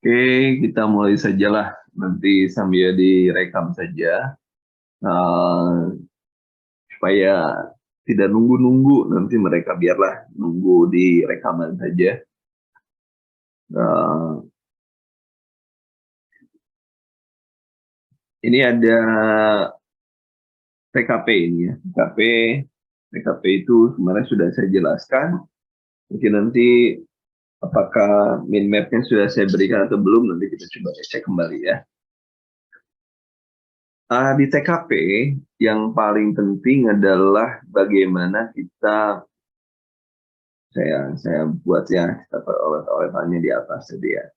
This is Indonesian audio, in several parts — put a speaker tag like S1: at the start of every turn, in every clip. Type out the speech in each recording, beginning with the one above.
S1: Oke, kita mulai sajalah. Nanti sambil direkam saja, eh, supaya tidak nunggu-nunggu. Nanti mereka biarlah nunggu di rekaman saja. Eh, ini ada TKP ini ya. TKP itu kemarin sudah saya jelaskan. Mungkin nanti apakah min mapnya sudah saya berikan atau belum, nanti kita coba cek kembali ya. Di TKP yang paling penting adalah bagaimana saya buat ya, kita oleh-olehnya di atas tadi ya.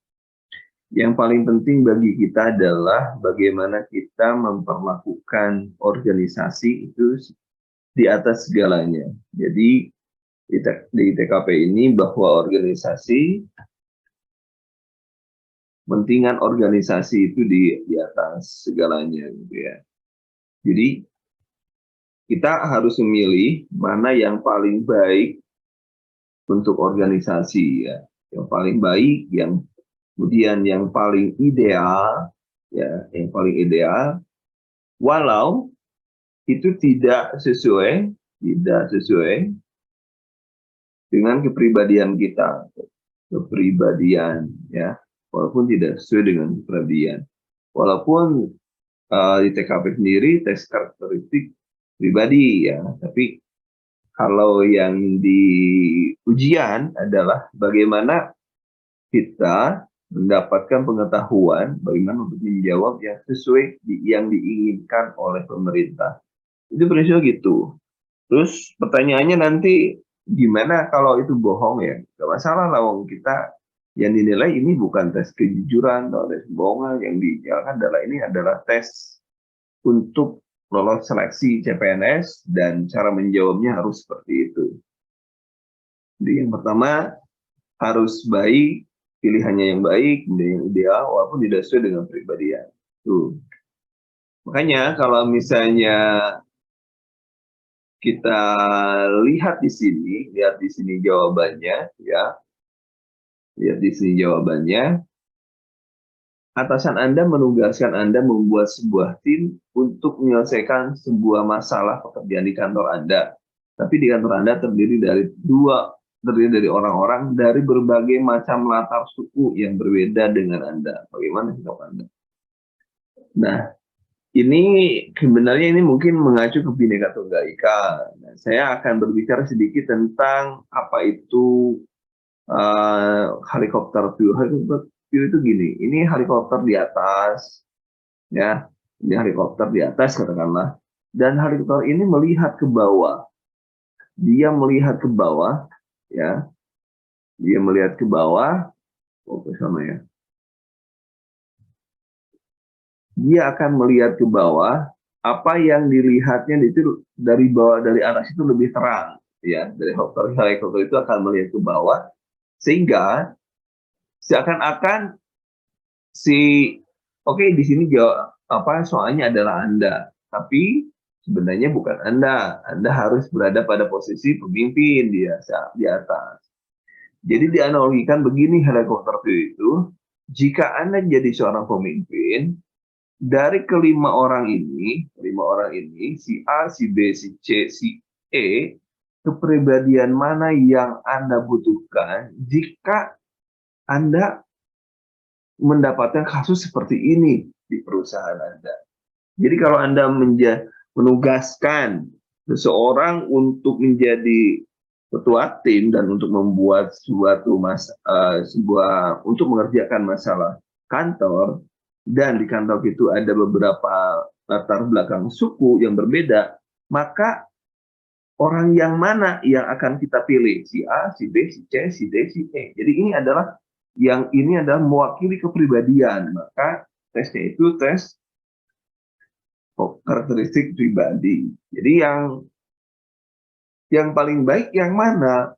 S1: Yang paling penting bagi kita adalah bagaimana kita memperlakukan organisasi itu di atas segalanya. Jadi di TKP ini bahwa pentingan organisasi itu di atas segalanya gitu ya. Jadi kita harus memilih mana yang paling baik untuk organisasi ya. Yang paling baik, kemudian yang paling ideal ya, yang paling ideal, walau itu tidak sesuai dengan kepribadian kita, kepribadian ya, walaupun tidak sesuai dengan kepribadian, walaupun di TKP sendiri tes karakteristik pribadi ya, tapi kalau yang di ujian adalah bagaimana kita mendapatkan pengetahuan bagaimana untuk menjawab yang sesuai yang diinginkan oleh pemerintah. Itu prinsipnya gitu. Terus pertanyaannya nanti gimana kalau itu bohong ya? Gak masalah lah, wong kita yang dinilai ini bukan tes kejujuran atau tes kebohongan, yang dijalankan adalah tes untuk lolos seleksi CPNS dan cara menjawabnya harus seperti itu. Jadi yang pertama harus baik, pilihannya yang baik, yang ideal, walaupun tidak sesuai dengan pribadian. Tuh. Makanya kalau misalnya kita lihat di sini jawabannya, ya. Lihat di sini jawabannya. Atasan Anda menugaskan Anda membuat sebuah tim untuk menyelesaikan sebuah masalah pekerjaan di kantor Anda. Tapi di kantor Anda terdiri dari orang-orang dari berbagai macam latar suku yang berbeda dengan Anda. Bagaimana sikap Anda? Nah, ini sebenarnya mungkin mengacu ke Bhinneka Tunggal Ika. Nah, saya akan berbicara sedikit tentang apa itu helikopter view. Helikopter view itu gini, ini helikopter di atas, ya, ini helikopter di atas katakanlah, dan helikopter ini melihat ke bawah. Dia melihat ke bawah, ya, dia melihat ke bawah, sama ya. Dia akan melihat ke bawah, apa yang dilihatnya itu dari bawah, dari atas itu lebih terang, ya, dari helikopter itu akan melihat ke bawah, sehingga seakan-akan oke, di sini soalnya adalah Anda, tapi sebenarnya bukan Anda. Anda harus berada pada posisi pemimpin di atas. Jadi dianalogikan begini helikopter itu, jika Anda jadi seorang pemimpin, dari kelima orang ini, si A, si B, si C, si E, kepribadian mana yang Anda butuhkan jika Anda mendapatkan kasus seperti ini di perusahaan Anda. Jadi kalau Anda menugaskan seseorang untuk menjadi ketua tim dan untuk membuat untuk mengerjakan masalah kantor, dan di kantor itu ada beberapa latar belakang suku yang berbeda, maka orang yang mana yang akan kita pilih? Si A, si B, si C, si D, si E. Jadi ini adalah mewakili kepribadian. Maka tesnya itu tes karakteristik pribadi. Jadi yang paling baik yang mana?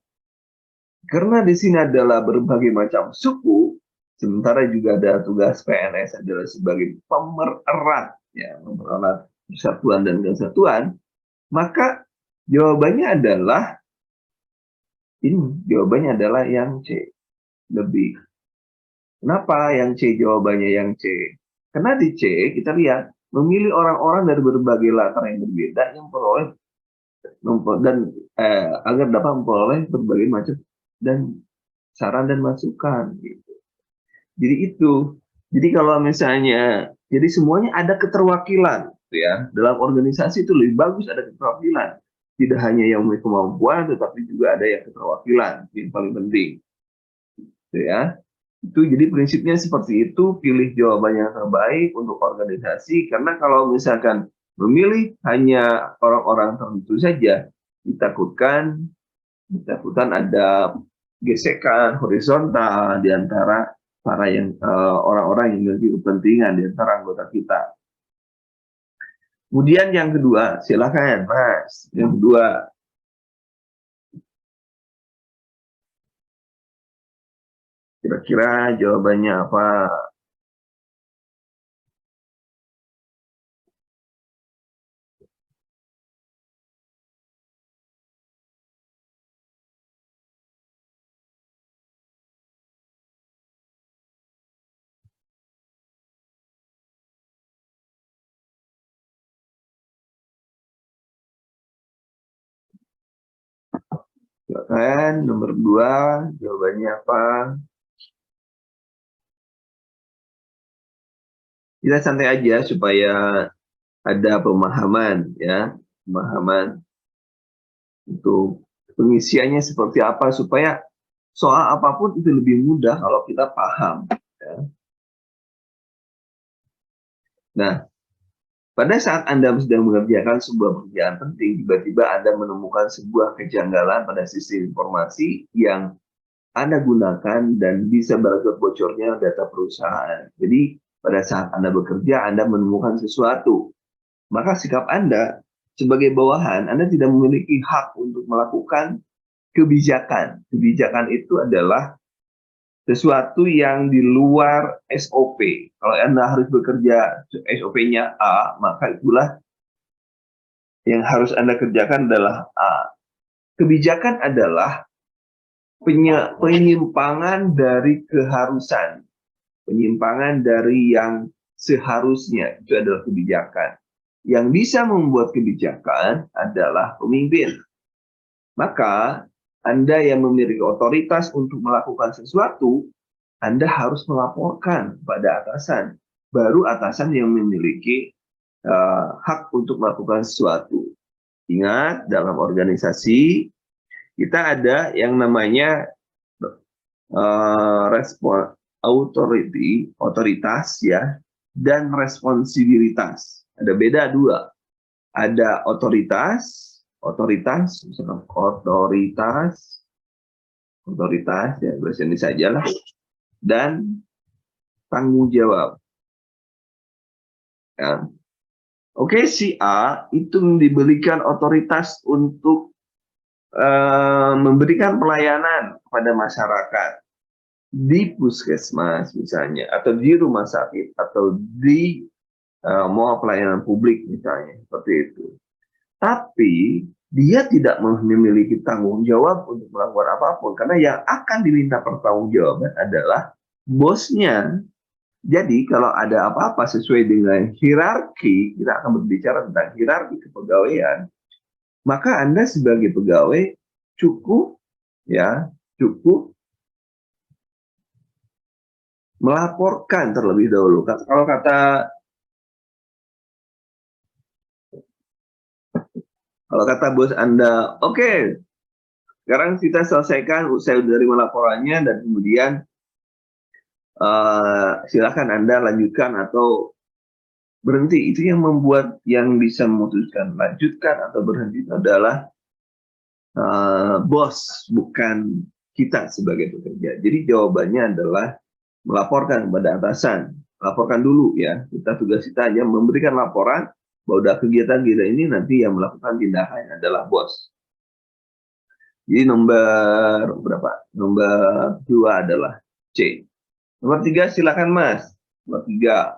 S1: Karena di sini adalah berbagai macam suku, sementara juga ada tugas PNS adalah sebagai pemererat, ya, mempererat persatuan dan kesatuan, maka jawabannya adalah yang C, lebih Kenapa yang C jawabannya yang C? Karena di C kita lihat memilih orang-orang dari berbagai latar yang berbeda yang dan agar dapat memperoleh berbagai macam dan saran dan masukan gitu. Jadi itu. Jadi kalau misalnya jadi semuanya ada keterwakilan gitu ya. Dalam organisasi itu lebih bagus ada keterwakilan. Tidak hanya yang memiliki kemampuan tetapi juga ada yang keterwakilan yang paling penting. Gitu ya. Itu jadi prinsipnya seperti itu, pilih jawaban yang terbaik untuk organisasi karena kalau misalkan memilih hanya orang-orang tertentu saja ditakutkan ada gesekan horizontal di antara para orang-orang yang memiliki kepentingan di antara anggota kita. Kemudian yang kedua, silakan Mas. Yang kedua, kira-kira jawabannya apa? Silakan nomor 2, jawabannya apa? Kita santai aja supaya ada pemahaman ya, pemahaman untuk pengisiannya seperti apa supaya soal apapun itu lebih mudah kalau kita paham ya. Nah, pada saat Anda sedang mengerjakan sebuah pekerjaan penting, tiba-tiba Anda menemukan sebuah kejanggalan pada sistem informasi yang Anda gunakan dan bisa berakibat bocornya data perusahaan. Jadi, pada saat Anda bekerja, Anda menemukan sesuatu. Maka sikap Anda sebagai bawahan, Anda tidak memiliki hak untuk melakukan kebijakan. Kebijakan itu adalah sesuatu yang di luar SOP. Kalau Anda harus bekerja SOP-nya A, maka itulah yang harus Anda kerjakan adalah A. Kebijakan adalah penyimpangan dari keharusan. Penyimpangan dari yang seharusnya. Itu adalah kebijakan. Yang bisa membuat kebijakan adalah pemimpin. Maka Anda yang memiliki otoritas untuk melakukan sesuatu, Anda harus melaporkan pada atasan. Baru atasan yang memiliki hak untuk melakukan sesuatu. Ingat, dalam organisasi kita ada yang namanya otoritas ya, dan responsibilitas. Ada beda dua. Ada otoritas ya bahasa ini sajalah, dan tanggung jawab. Ya. Oke, si A itu diberikan otoritas untuk memberikan pelayanan kepada masyarakat di puskesmas misalnya, atau di rumah sakit, atau di mall pelayanan publik misalnya, seperti itu. Tapi dia tidak memiliki tanggung jawab untuk melakukan apapun, karena yang akan diminta pertanggungjawaban adalah bosnya. Jadi kalau ada apa-apa sesuai dengan hierarki, kita akan berbicara tentang hierarki kepegawaian, maka Anda sebagai pegawai cukup cukup melaporkan terlebih dahulu. Kalau kata bos Anda, oke, sekarang kita selesaikan, saya dari laporannya dan kemudian silakan Anda lanjutkan atau berhenti. Itu yang membuat yang bisa memutuskan lanjutkan atau berhenti itu adalah bos, bukan kita sebagai pekerja. Jadi jawabannya adalah melaporkan kepada atasan. Laporkan dulu ya. Tugas kita hanya memberikan laporan bahwa udah kegiatan kita ini, nanti yang melakukan tindakan adalah bos. Jadi nomor berapa? Nomor 2 adalah C. Nomor 3 silakan Mas. Nomor 3.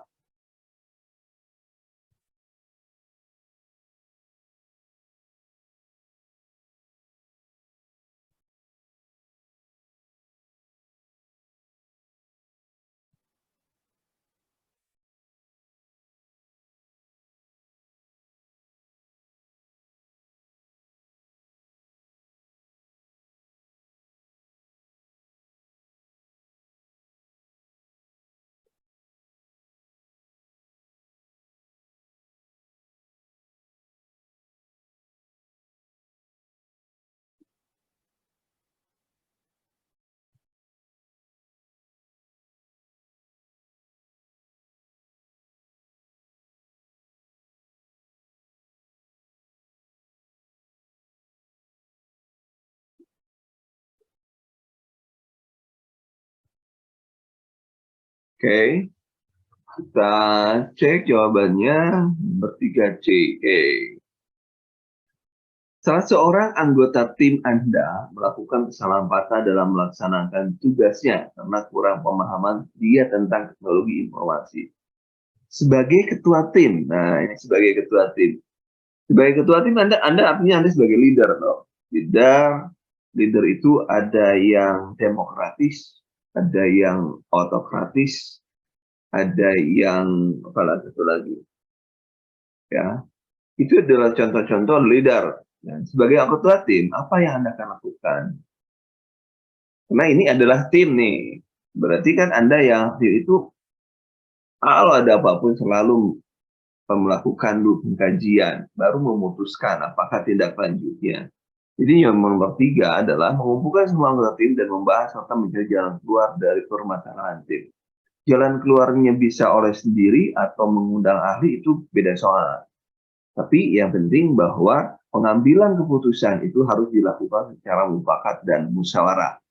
S1: Oke, kita cek jawabannya nomor 3C. Oke. Salah seorang anggota tim Anda melakukan kesalahan fatal dalam melaksanakan tugasnya karena kurang pemahaman dia tentang teknologi informasi. Sebagai ketua tim, nah ini sebagai ketua tim. Sebagai ketua tim, Anda artinya Anda sebagai leader, loh. Leader itu ada yang demokratis, ada yang autokratis, ada yang apa lagi, ya. Itu adalah contoh-contoh leader. Dan sebagai ketua tim, apa yang Anda akan lakukan? Karena ini adalah tim nih. Berarti kan Anda yang tim itu, kalau ada apapun selalu melakukan pengkajian, baru memutuskan apakah tindak lanjutnya. Jadi yang nomor 3 adalah mengumpulkan semua anggota tim dan membahas serta mencari jalan keluar dari permasalahan tim. Jalan keluarnya bisa oleh sendiri atau mengundang ahli itu beda soal. Tapi yang penting bahwa pengambilan keputusan itu harus dilakukan secara mufakat dan musyawarah.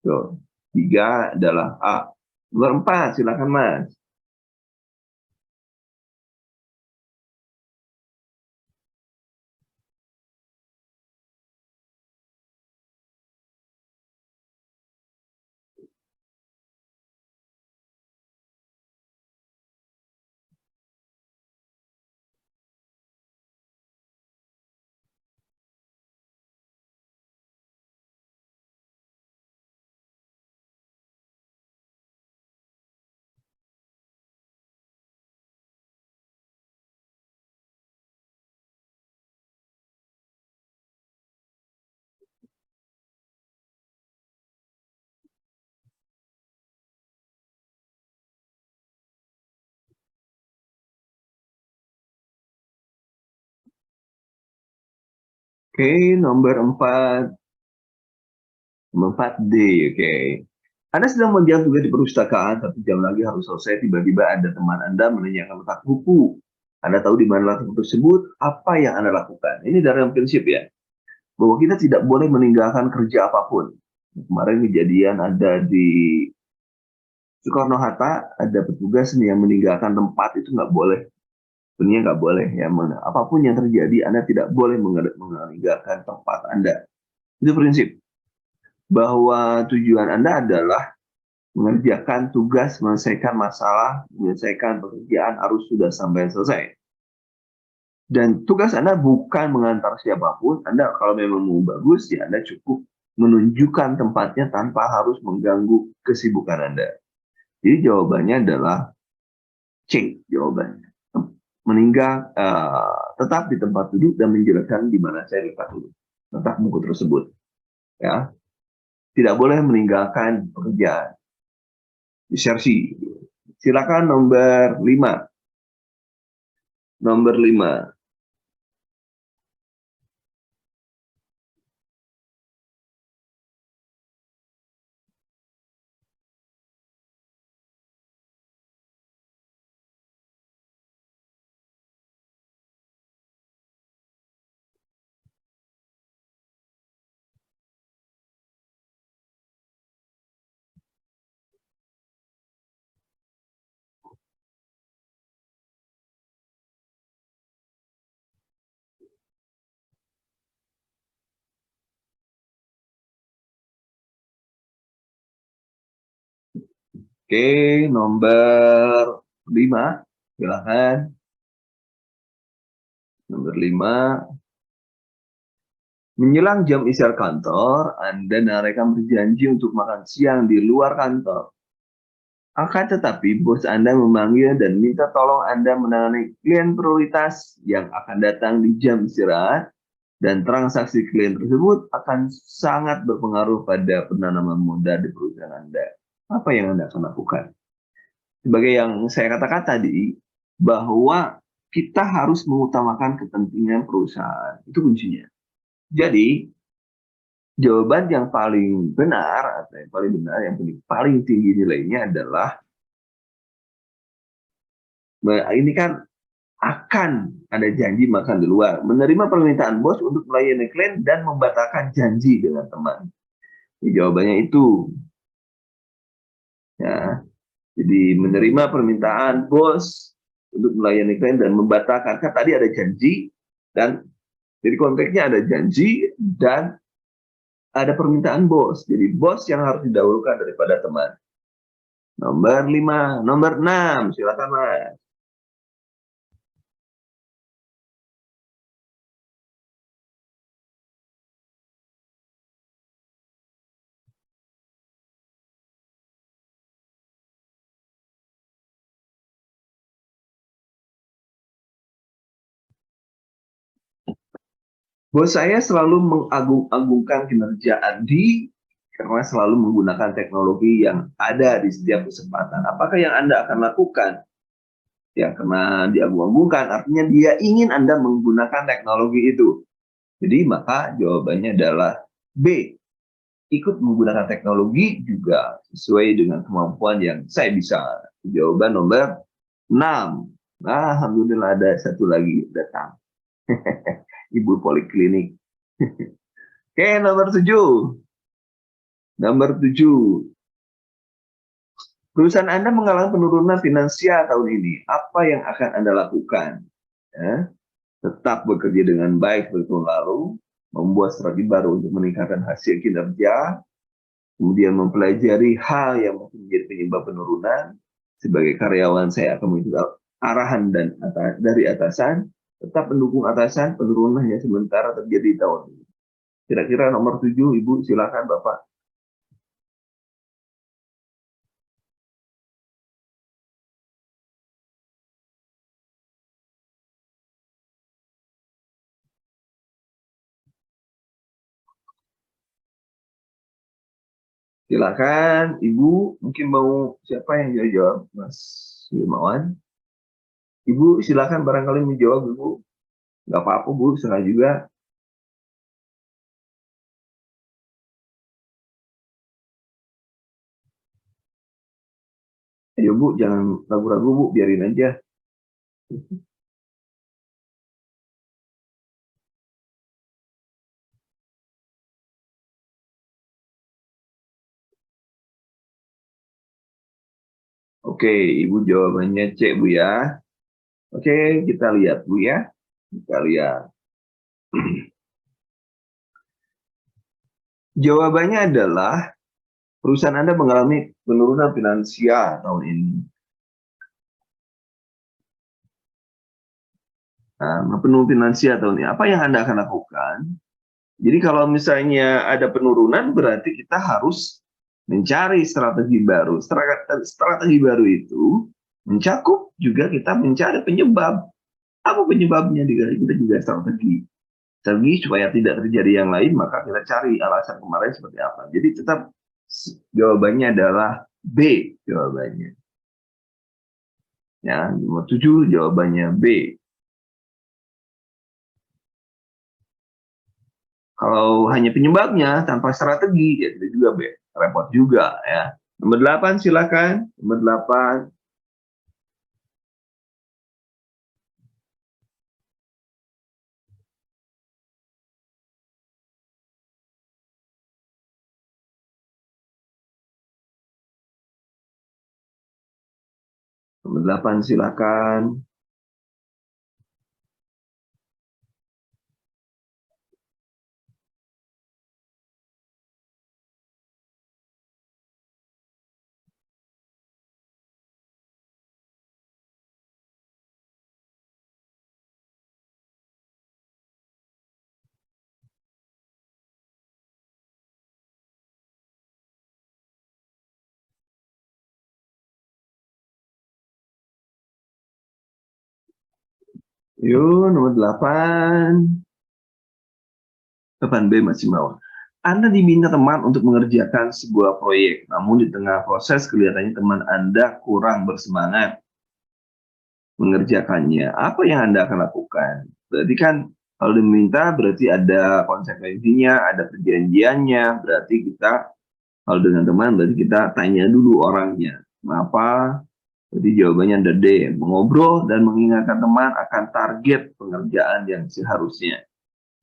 S1: So, 3 adalah A. Nomor 4, silakan Mas. Oke, nomor 4. Nomor 4D, oke. Anda sedang mengerjakan tugas di perpustakaan, 1 jam lagi harus selesai. Tiba-tiba ada teman Anda menanyakan letak buku. Anda tahu di mana letak buku tersebut, apa yang Anda lakukan? Ini dalam prinsip ya, bahwa kita tidak boleh meninggalkan kerja apapun. Kemarin kejadian ada di Soekarno-Hatta, ada petugas nih yang meninggalkan tempat, itu nggak boleh. Sebenarnya nggak boleh ya, apapun yang terjadi, Anda tidak boleh meninggalkan tempat Anda. Itu prinsip bahwa tujuan Anda adalah mengerjakan tugas, menyelesaikan masalah, menyelesaikan pekerjaan harus sudah sampai selesai. Dan tugas Anda bukan mengantar siapapun. Anda kalau memang mau bagus, ya Anda cukup menunjukkan tempatnya tanpa harus mengganggu kesibukan Anda. Jadi jawabannya adalah C, jawabannya. Meninggal, tetap di tempat duduk dan menjelaskan di mana saya letak buku tersebut. Ya, tidak boleh meninggalkan pekerjaan. Disersi. Silakan nomor 5. Nomor 5. Oke, nomor 5. Silakan. Nomor 5. Menjelang jam istirahat kantor, Anda dan rekan berjanji untuk makan siang di luar kantor. Akan tetapi, bos Anda memanggil dan minta tolong Anda menangani klien prioritas yang akan datang di jam istirahat, dan transaksi klien tersebut akan sangat berpengaruh pada penanaman modal di perusahaan Anda. Apa yang Anda akan lakukan? Sebagai yang saya katakan tadi, bahwa kita harus mengutamakan kepentingan perusahaan. Itu kuncinya. Jadi, jawaban yang paling benar, atau yang paling benar, yang paling tinggi nilainya adalah, ini kan akan ada janji makan di luar, menerima permintaan bos untuk melayani klien, dan membatalkan janji dengan teman. Jadi, jawabannya itu. Ya. Jadi menerima permintaan bos untuk melayani klien dan membatalkan. Kan tadi ada janji, dan jadi konteksnya ada janji dan ada permintaan bos. Jadi bos yang harus didahulukan daripada teman. Nomor 5, nomor 6, silakan Mas. Bos saya selalu mengagung-agungkan kinerja Andi karena selalu menggunakan teknologi yang ada di setiap kesempatan. Apakah yang Anda akan lakukan? Ya, karena diagung-agungkan, artinya dia ingin Anda menggunakan teknologi itu. Jadi maka jawabannya adalah B. Ikut menggunakan teknologi juga sesuai dengan kemampuan yang saya bisa. Jawaban nomor 6. Nah, alhamdulillah ada satu lagi datang. Ibu poliklinik. Oke, nomor 7. Nomor 7. Perusahaan Anda mengalami penurunan finansial tahun ini. Apa yang akan Anda lakukan? Ya, tetap bekerja dengan baik seperti tahun lalu, membuat strategi baru untuk meningkatkan hasil kinerja, kemudian mempelajari hal yang mungkin menjadi penyebab penurunan. Sebagai karyawan, saya akan mengikuti arahan dan dari atasan, tetap mendukung atasan, penurunan yang sementara terjadi tahun ini. Kira-kira nomor 7, Ibu, silakan Bapak. Silakan, Ibu, mungkin mau siapa yang jawab, Mas Wilmawan? Ibu, silakan barangkali menjawab, Ibu. Nggak apa-apa, Bu, serah juga. Ayo, Bu, jangan ragu-ragu, Bu, biarin aja. Oke, Ibu jawabannya C, Bu ya. Oke, kita lihat, Bu ya. Kita lihat. Jawabannya adalah perusahaan Anda mengalami penurunan finansial tahun ini. Nah, penurunan finansial tahun ini. Apa yang Anda akan lakukan? Jadi kalau misalnya ada penurunan, berarti kita harus mencari strategi baru. Strategi baru itu mencakup juga kita mencari penyebab. Apa penyebabnya? Kita juga strategi. Strategi supaya tidak terjadi yang lain, maka kita cari alasan kemarin seperti apa. Jadi tetap jawabannya adalah B jawabannya. Ya, nomor 7 jawabannya B. Kalau hanya penyebabnya tanpa strategi, ya itu juga B. Repot juga ya. Nomor 8 silakan. Nomor 8. Nomor 8 silakan. Yuk, nomor 8. 8B masih mau. Anda diminta teman untuk mengerjakan sebuah proyek, namun di tengah proses kelihatannya teman Anda kurang bersemangat mengerjakannya. Apa yang Anda akan lakukan? Berarti kan kalau diminta berarti ada konsekuensinya, ada perjanjiannya, berarti kita kalau dengan teman berarti kita tanya dulu orangnya. Kenapa? Jadi jawabannya ada D, mengobrol dan mengingatkan teman akan target pengerjaan yang seharusnya.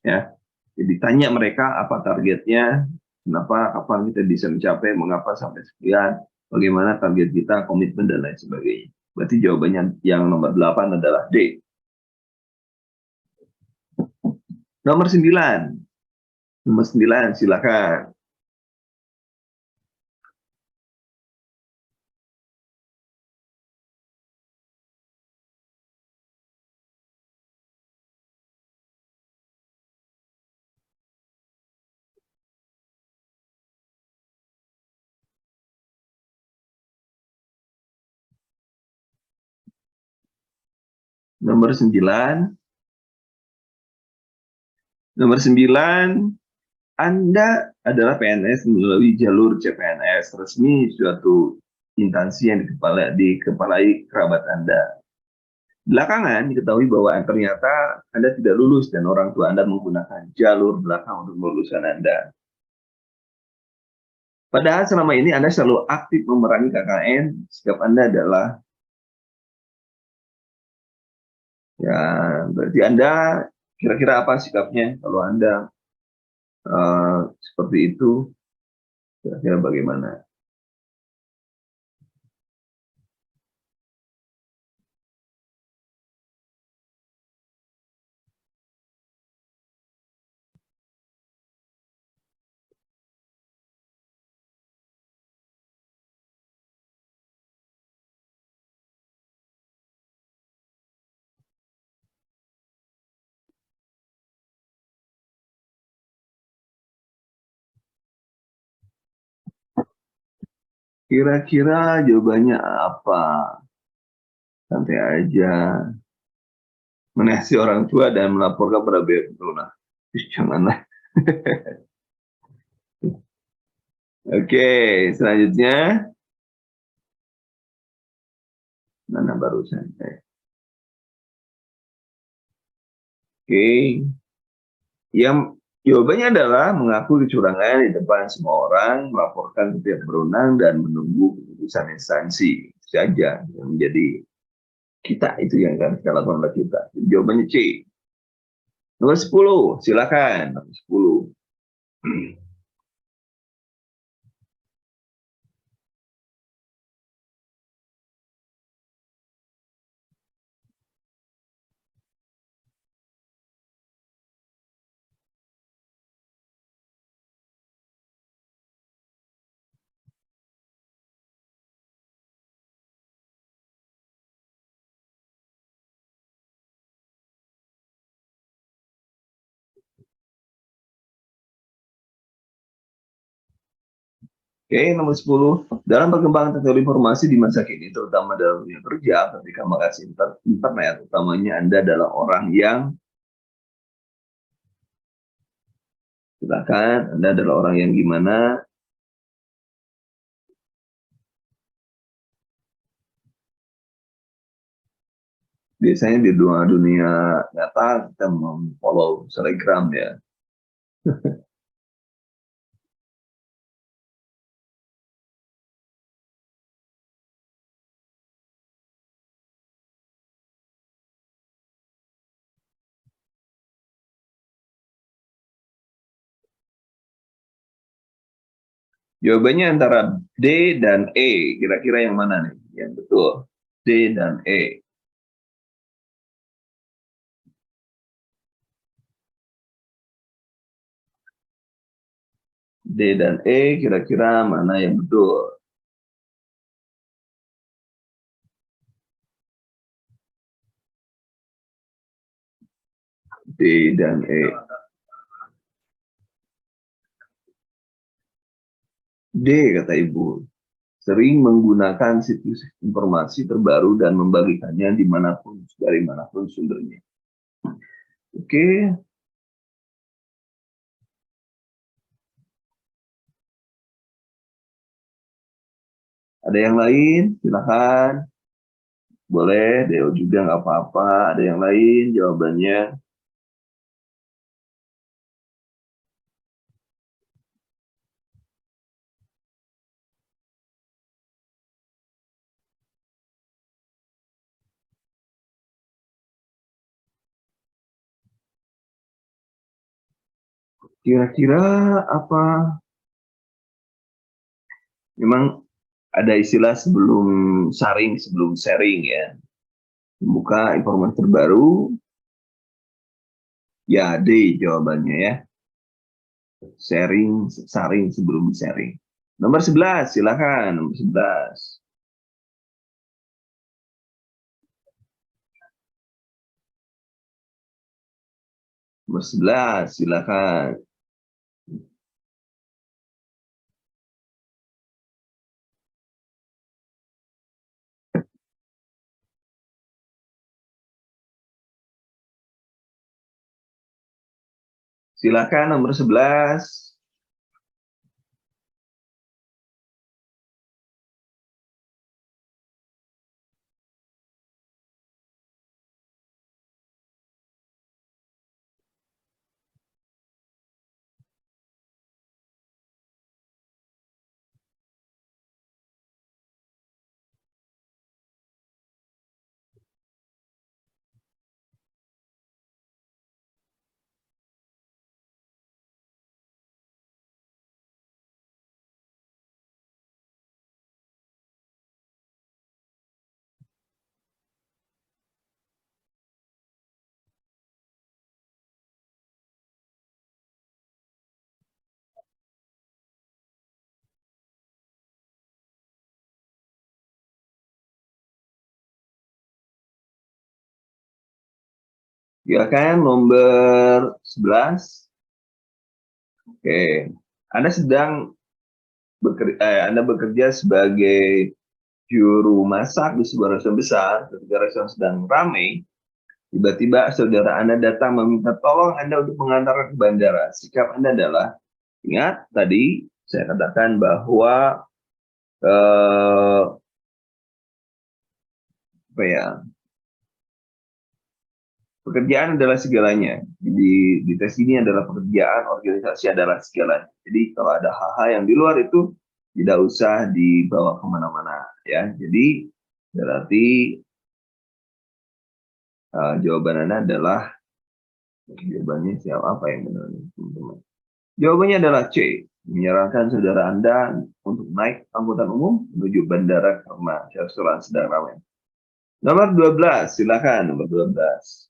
S1: Ya, jadi tanya mereka apa targetnya, kenapa, kapan kita bisa mencapai, mengapa sampai sekian. bagaimana target kita, komitmen, dan lain sebagainya. Berarti jawabannya yang nomor 8 adalah D. Nomor 9. Nomor 9, silakan. Nomor 9. Nomor 9, Anda adalah PNS melalui jalur CPNS resmi suatu instansi yang dikepalai kerabat Anda. Belakangan diketahui bahwa ternyata Anda tidak lulus dan orang tua Anda menggunakan jalur belakang untuk melulusan Anda. Padahal selama ini Anda selalu aktif memerangi KKN, sikap Anda adalah, ya berarti Anda kira-kira apa sikapnya kalau Anda seperti itu, kira-kira bagaimana? Kira-kira jawabannya apa? Santai aja. Menasih orang tua dan melaporkan pada pihak berwenang. Janganlah. Oke, selanjutnya. Mana barusan? Oke. Yang jawabannya adalah mengaku kecurangan di depan semua orang, melaporkan ke pihak berwenang, dan menunggu keputusan instansi. Itu saja yang menjadi kita, itu yang akan kita lakukan oleh kita. Jadi, jawabannya C. Nomor 10, silakan. Nomor 10. Oke, nomor 10. Dalam perkembangan teknologi informasi di masa kini, terutama dalam dunia kerja, ketika mengakses internet, utamanya Anda adalah orang yang, silakan, Anda adalah orang yang gimana? Biasanya di dunia nyata kita follow Telegram ya. Jawabannya antara D dan E. Kira-kira yang mana nih? Yang betul. D dan E. D dan E, kira-kira mana yang betul? D dan E. D, kata Ibu. Sering menggunakan situs informasi terbaru dan membagikannya dimanapun, dari manapun sumbernya. Oke. Ada yang lain? Silakan. Boleh, Deo juga nggak apa-apa. Ada yang lain jawabannya? Kira-kira apa? Memang ada istilah sebelum sebelum sharing ya. Membuka informasi terbaru, ya D jawabannya ya. Saring sebelum sharing. Nomor 11, silakan. Nomor 11. Nomor 11, silakan. Silakan nomor 11. Silakan nomor 11. Oke. Anda bekerja sebagai juru masak di sebuah restoran besar. Ketika restoran sedang ramai, tiba-tiba saudara Anda datang meminta tolong Anda untuk mengantarkan ke bandara. Sikap Anda adalah, ingat tadi saya katakan bahwa apa ya, pekerjaan adalah segalanya. Di tes ini adalah pekerjaan, organisasi adalah segalanya. Jadi kalau ada hal-hal yang di luar itu tidak usah dibawa kemana-mana ya. Jadi berarti jawaban Anda adalah, jawabannya siapa, apa yang benar teman-teman? Jawabannya adalah C. Menyarankan saudara Anda untuk naik angkutan umum menuju bandara karena restoran sedang ramai. Nomor 12, silakan nomor 12.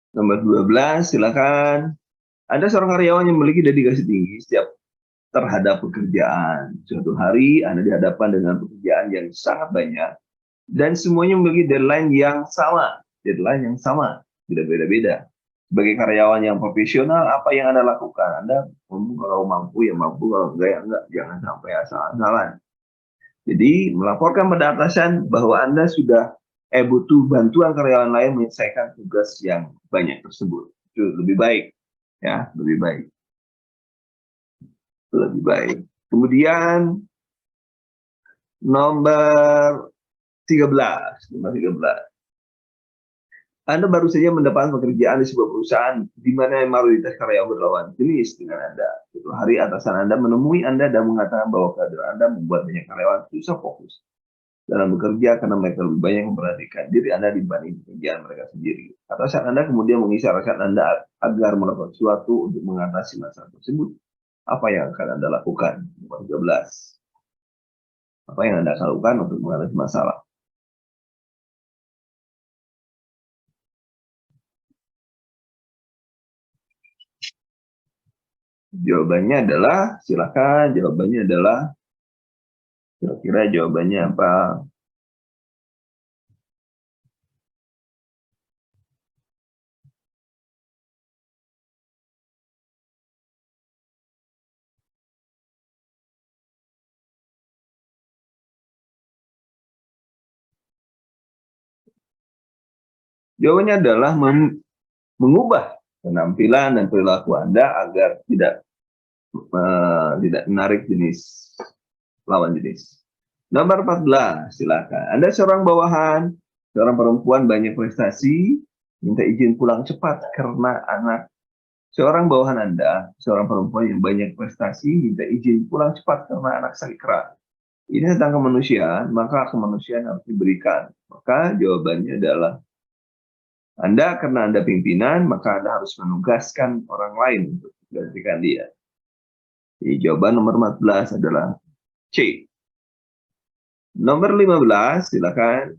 S1: Nomor 12, silakan. Ada seorang karyawan yang memiliki dedikasi tinggi setiap terhadap pekerjaan. Suatu hari Anda dihadapkan dengan pekerjaan yang sangat banyak dan semuanya memiliki deadline yang sama. Deadline yang sama, tidak beda-beda. Sebagai karyawan yang profesional, apa yang Anda lakukan? Anda kalau mampu ya mampu, kalau enggak ya enggak. Jangan sampai asal-asalan. Jadi melaporkan pada atasan bahwa Anda sudah butuh bantuan karyawan lain menyelesaikan tugas yang banyak tersebut. Itu lebih baik ya, lebih baik. Lebih baik. Kemudian nomor 13. Nomor 13. Anda baru saja mendapat pekerjaan di sebuah perusahaan di mana mayoritas karyawan berlawan jenis dengan Anda. Suatu hari atasan Anda menemui Anda dan mengatakan bahwa kehadiran Anda membuat banyak karyawan susah fokus dalam bekerja karena mereka lebih banyak memperhatikan diri Anda dibanding pekerjaan mereka sendiri. Atasan Anda kemudian mengisyaratkan Anda agar melakukan sesuatu untuk mengatasi masalah tersebut. Apa yang akan Anda lakukan? Nomor 13. Apa yang Anda lakukan untuk mengatasi masalah? Jawabannya adalah, silakan, jawabannya adalah, kira-kira jawabannya apa? Jawabannya adalah mengubah penampilan dan perilaku Anda agar tidak menarik lawan jenis. Nomor 14, silakan. Anda seorang bawahan, seorang perempuan banyak prestasi, minta izin pulang cepat karena anak. Seorang bawahan Anda, seorang perempuan yang banyak prestasi, minta izin pulang cepat karena anak sakit keras. Ini tentang kemanusiaan, maka kemanusiaan harus diberikan. Maka jawabannya adalah Anda, karena Anda pimpinan, maka Anda harus menugaskan orang lain untuk menggantikan dia. Jadi jawaban nomor 14 adalah C. Nomor 15, silakan.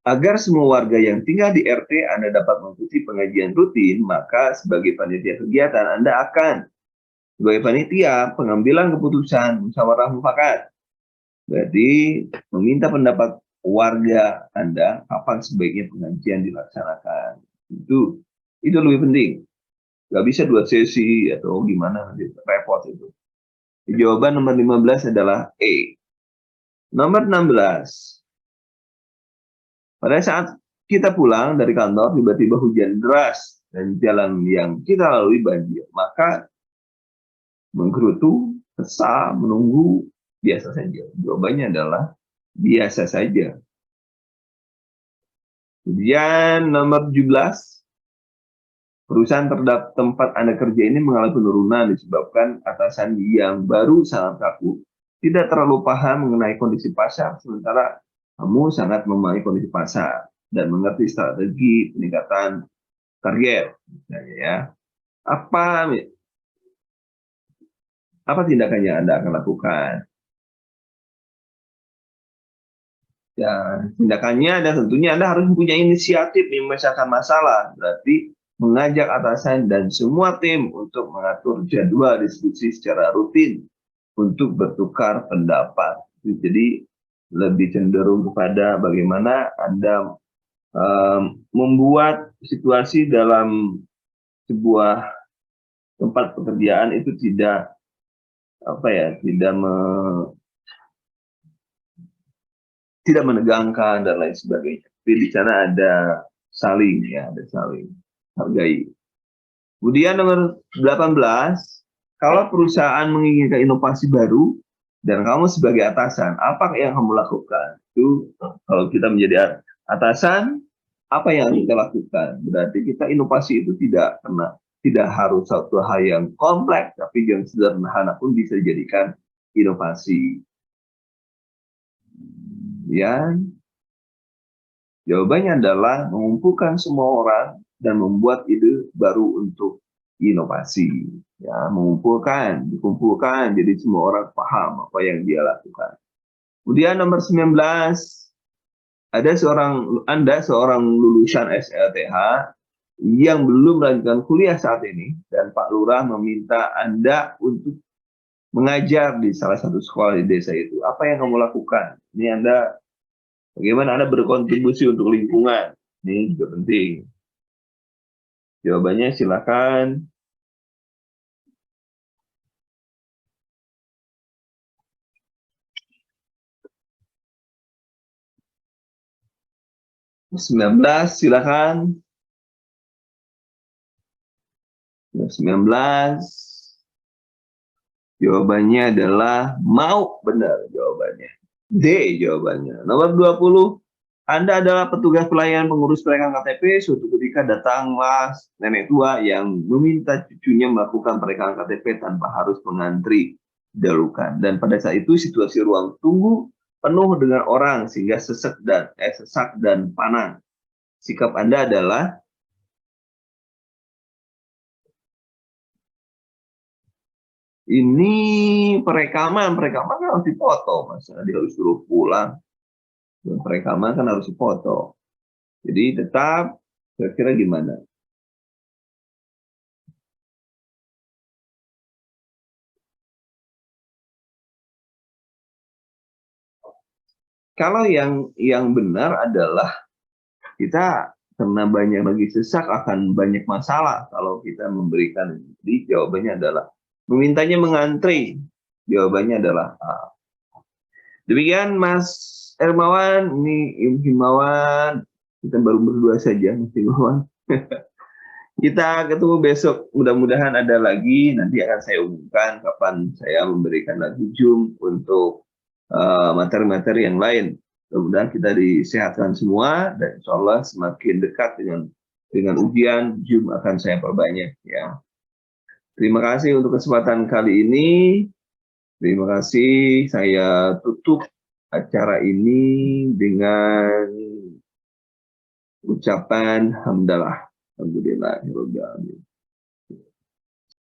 S1: Agar semua warga yang tinggal di RT Anda dapat mengikuti pengajian rutin, maka sebagai panitia kegiatan Anda akan sebagai panitia pengambilan keputusan musyawarah mufakat. Berarti meminta pendapat warga Anda kapan sebaiknya pengajian dilaksanakan. Itu lebih penting. Gak bisa 2 sesi atau gimana, nanti repot itu. Jawaban nomor 15 adalah E. Nomor 16. Pada saat kita pulang dari kantor, tiba-tiba hujan deras dan jalan yang kita lalui banjir. Maka menggerutu, kesal, menunggu, biasa saja. Jawabannya adalah biasa saja. Kemudian nomor 17. Perusahaan terhadap tempat Anda kerja ini mengalami penurunan disebabkan atasan yang baru sangat kaku, tidak terlalu paham mengenai kondisi pasar, sementara kamu sangat memahami kondisi pasar dan mengerti strategi peningkatan target. Misalnya ya, apa tindakannya Anda akan lakukan? Ya, tindakannya dan tentunya Anda harus punya inisiatif memecahkan masalah. Berarti mengajak atasan dan semua tim untuk mengatur jadwal diskusi secara rutin untuk bertukar pendapat. Jadi lebih cenderung kepada bagaimana Anda membuat situasi dalam sebuah tempat pekerjaan itu tidak tidak menegangkan dan lain sebagainya. Tapi di sana ada saling hargai. Kemudian nomor 18, kalau perusahaan menginginkan inovasi baru dan kamu sebagai atasan, apa yang kamu lakukan? Itu kalau kita menjadi atasan, apa yang kita lakukan? Berarti kita inovasi itu tidak harus satu hal yang kompleks, tapi yang sederhana pun bisa dijadikan inovasi. Ya, jawabannya adalah mengumpulkan semua orang dan membuat ide baru untuk inovasi. Ya, dikumpulkan, jadi semua orang paham apa yang dia lakukan. Kemudian nomor 19, Anda seorang lulusan SLTH yang belum melanjutkan kuliah saat ini, dan Pak Lurah meminta Anda untuk mengajar di salah satu sekolah di desa itu. Apa yang kamu lakukan? Ini bagaimana Anda berkontribusi untuk lingkungan? Ini juga penting. Jawabannya silakan. Nomor 19, silakan. 19. Jawabannya adalah mau, benar jawabannya. D jawabannya. Nomor 20. Anda adalah petugas pelayanan pengurus perekam KTP. Suatu ketika datanglah nenek tua yang meminta cucunya melakukan perekaman KTP tanpa harus mengantri dahulukan. Dan pada saat itu situasi ruang tunggu penuh dengan orang sehingga sesak dan panas. Sikap Anda adalah ini perekaman kan harus dipoto, Mas. Dia harus suruh pulang. Dan perekaman kan harus dipoto. Jadi tetap kira-kira gimana? Kalau yang benar adalah kita karena banyak lagi sesak akan banyak masalah kalau kita memberikan. Jadi jawabannya adalah memintanya mengantri. Jawabannya adalah A. Demikian Mas Hermawan, ini Himawan, kita baru berdua saja Mas Himawan. Kita ketemu besok, mudah-mudahan ada lagi, nanti akan saya umumkan kapan saya memberikan lagi Zoom untuk materi-materi yang lain. Mudah-mudahan kita disehatkan semua, dan insya Allah semakin dekat dengan ujian, Zoom akan saya perbanyak ya. Terima kasih untuk kesempatan kali ini. Terima kasih. Saya tutup acara ini dengan ucapan hamdalah. Alhamdulillah.